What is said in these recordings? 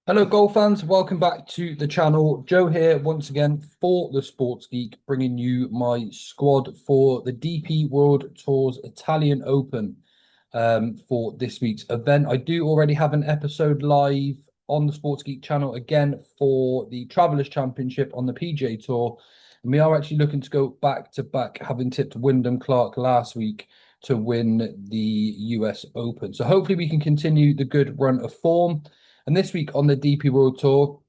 Hello, golf fans. Welcome back to the channel. Joe here once again for the Sports Geek, bringing you my squad for the DP World Tour's Italian Open for this week's event. I do already have an episode live on the Sports Geek channel again for the Travelers Championship on the PGA Tour. And we are actually looking to go back to back, having tipped Wyndham Clark last week to win the US Open. So hopefully we can continue the good run of form. And this week on the DP World Tour,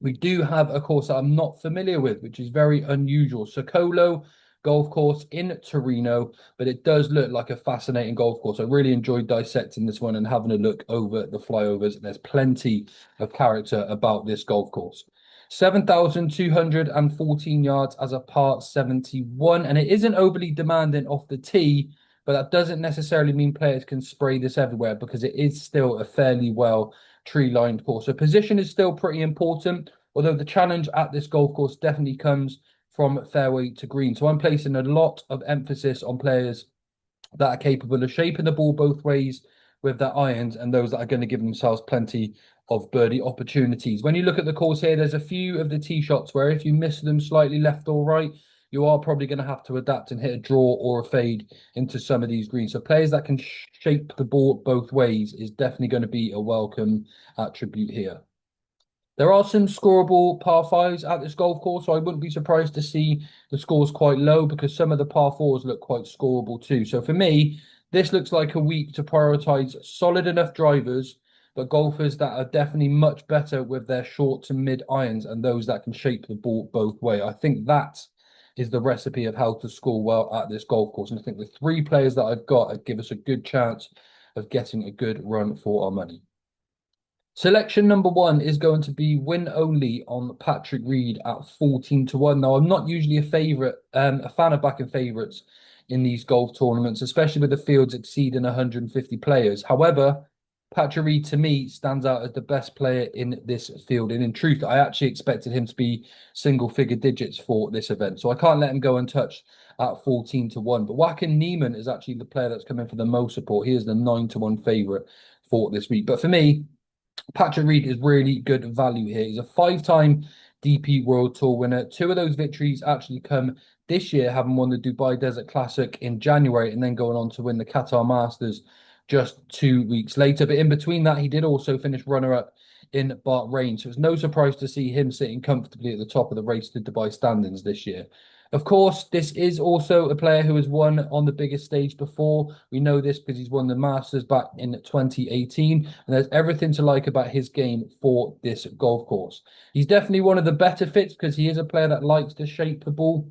we do have a course that I'm not familiar with, which is very unusual. Circolo Golf Course in Torino, but it does look like a fascinating golf course. I really enjoyed dissecting this one and having a look over the flyovers. There's plenty of character about this golf course. 7,214 yards as a par 71, and it isn't overly demanding off the tee, but that doesn't necessarily mean players can spray this everywhere because it is still a fairly well tree-lined course. So position is still pretty important, although the challenge at this golf course definitely comes from fairway to green. So I'm placing a lot of emphasis on players that are capable of shaping the ball both ways with their irons and those that are going to give themselves plenty of birdie opportunities. When you look at the course here, there's a few of the tee shots where if you miss them slightly left or right, you are probably going to have to adapt and hit a draw or a fade into some of these greens. So players that can shape the ball both ways is definitely going to be a welcome attribute here. There are some scoreable par fives at this golf course, so I wouldn't be surprised to see the scores quite low because some of the par fours look quite scoreable too. So for me, this looks like a week to prioritize solid enough drivers, but golfers that are definitely much better with their short to mid irons and those that can shape the ball both way. I think that is the recipe of how to score well at this golf course. And I think the three players that I've got give us a good chance of getting a good run for our money. Selection number one is going to be win only on Patrick Reed at 14 to 1. Now, I'm not usually a fan of backing favourites in these golf tournaments, especially with the fields exceeding 150 players. However, Patrick Reed to me stands out as the best player in this field. And in truth, I actually expected him to be single figure digits for this event. So I can't let him go untouched at 14 to 1. But Joaquin Niemann is actually the player that's coming for the most support. He is the 9 to 1 favourite for this week. But for me, Patrick Reed is really good value here. He's a five-time DP World Tour winner. Two of those victories actually come this year, having won the Dubai Desert Classic in January and then going on to win the Qatar Masters just 2 weeks later. But in between that, he did also finish runner-up in Bahrain. So it's no surprise to see him sitting comfortably at the top of the race to Dubai standings this year. Of course, this is also a player who has won on the biggest stage before. We know this because he's won the Masters back in 2018, and there's everything to like about his game for this golf course. He's definitely one of the better fits because he is a player that likes to shape the ball,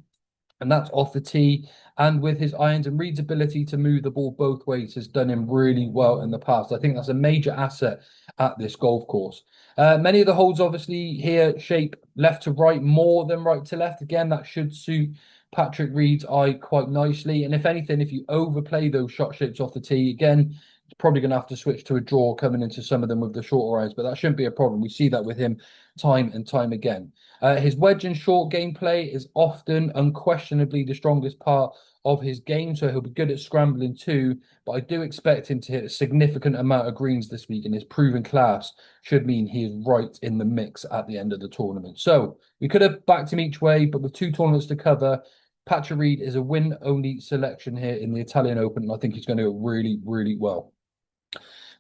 and that's off the tee and with his irons, and Reed's ability to move the ball both ways has done him really well in the past. I think that's a major asset at this golf course. Many of the holes obviously here shape left to right more than right to left. Again, that should suit Patrick Reed's eye quite nicely. And if anything, if you overplay those shot shapes off the tee, again, it's probably going to have to switch to a draw coming into some of them with the shorter irons, but that shouldn't be a problem. We see that with him time and time again. His wedge and short gameplay is often unquestionably the strongest part of his game, so he'll be good at scrambling too. But I do expect him to hit a significant amount of greens this week, and his proven class should mean he is right in the mix at the end of the tournament. So we could have backed him each way, but with two tournaments to cover, Patrick Reed is a win-only selection here in the Italian Open, and I think he's going to go really, really well.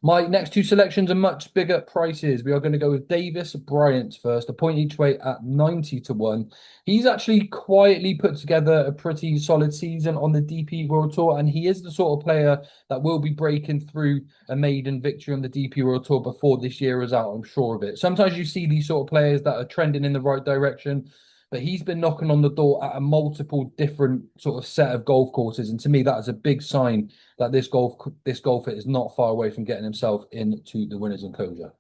My next two selections are much bigger prices. We are going to go with Davis Bryant first, a point each way at 90 to 1. He's actually quietly put together a pretty solid season on the DP World Tour, and he is the sort of player that will be breaking through a maiden victory on the DP World Tour before this year is out, I'm sure of it. Sometimes you see these sort of players that are trending in the right direction, but he's been knocking on the door at a multiple different sort of set of golf courses. And to me, that is a big sign that this golfer is not far away from getting himself into the winners' enclosure.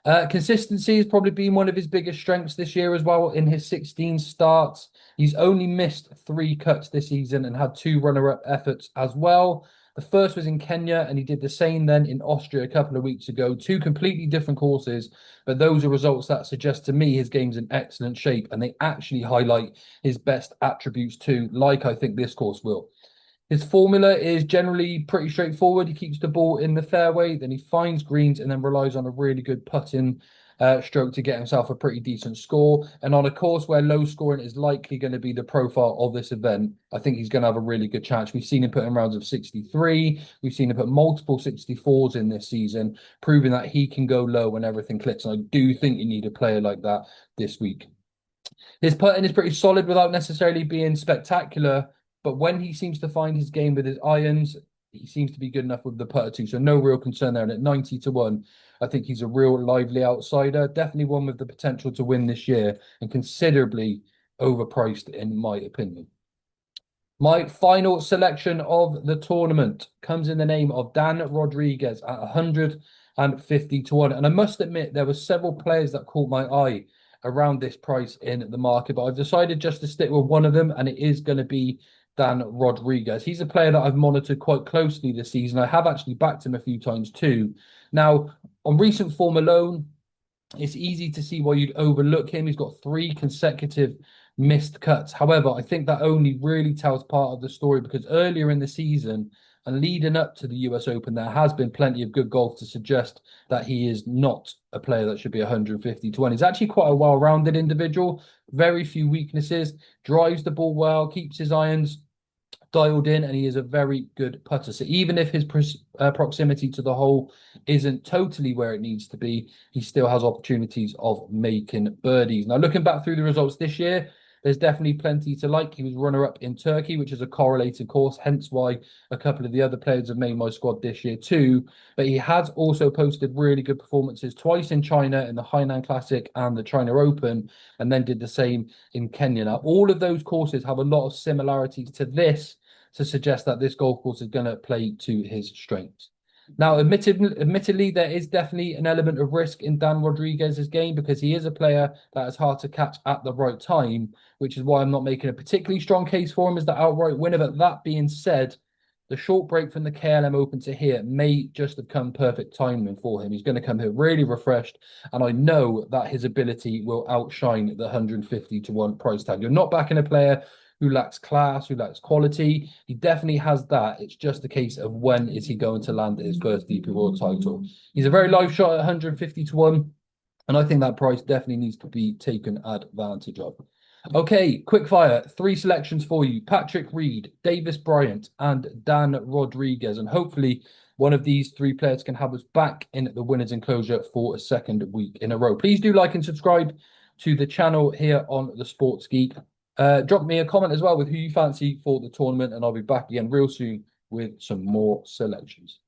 Consistency has probably been one of his biggest strengths this year as well. In his 16 starts, he's only missed 3 cuts this season and had 2 runner-up efforts as well. The first was in Kenya, and he did the same then in Austria a couple of weeks ago. 2 completely different courses, but those are results that suggest to me his game's in excellent shape, and they actually highlight his best attributes too, like I think this course will. His formula is generally pretty straightforward. He keeps the ball in the fairway, then he finds greens and then relies on a really good putting stroke to get himself a pretty decent score. And on a course where low scoring is likely going to be the profile of this event, I think he's going to have a really good chance. We've seen him put in rounds of 63. We've seen him put multiple 64s in this season, proving that he can go low when everything clicks. And I do think you need a player like that this week. His putting is pretty solid without necessarily being spectacular, but when he seems to find his game with his irons, he seems to be good enough with the putter too. So no real concern there. And at 90 to 1, I think he's a real lively outsider. Definitely one with the potential to win this year and considerably overpriced, in my opinion. My final selection of the tournament comes in the name of Dan Rodriguez at 150 to 1. And I must admit, there were several players that caught my eye around this price in the market, but I've decided just to stick with one of them, and it is going to be Dan Rodriguez. He's a player that I've monitored quite closely this season. I have actually backed him a few times too. Now, on recent form alone, it's easy to see why you'd overlook him. He's got 3 consecutive missed cuts. However, I think that only really tells part of the story because earlier in the season and leading up to the US Open, there has been plenty of good golf to suggest that he is not a player that should be 150 to 1. He's actually quite a well-rounded individual, very few weaknesses, drives the ball well, keeps his irons dialed in, and he is a very good putter. So even if his proximity to the hole isn't totally where it needs to be, he still has opportunities of making birdies. Now, looking back through the results this year, there's definitely plenty to like. He was runner-up in Turkey, which is a correlated course, hence why a couple of the other players have made my squad this year too. But he has also posted really good performances twice in China in the Hainan Classic and the China Open, and then did the same in Kenya. Now, all of those courses have a lot of similarities to this to suggest that this golf course is going to play to his strengths. Now, admittedly, there is definitely an element of risk in Dan Rodriguez's game because he is a player that is hard to catch at the right time, which is why I'm not making a particularly strong case for him as the outright winner. But that being said, the short break from the KLM Open to here may just have come perfect timing for him. He's going to come here really refreshed, and I know that his ability will outshine the 150 to 1 price tag. You're not backing a player who lacks class, who lacks quality. He definitely has that. It's just a case of when is he going to land his first DP World title. He's a very live shot at 150 to 1, and I think that price definitely needs to be taken advantage of. Okay, quick fire. 3 selections for you. Patrick Reed, Davis Bryant, and Dan Rodriguez. And hopefully one of these 3 players can have us back in the winner's enclosure for a second week in a row. Please do like and subscribe to the channel here on The Sports Geek. Drop me a comment as well with who you fancy for the tournament, and I'll be back again real soon with some more selections.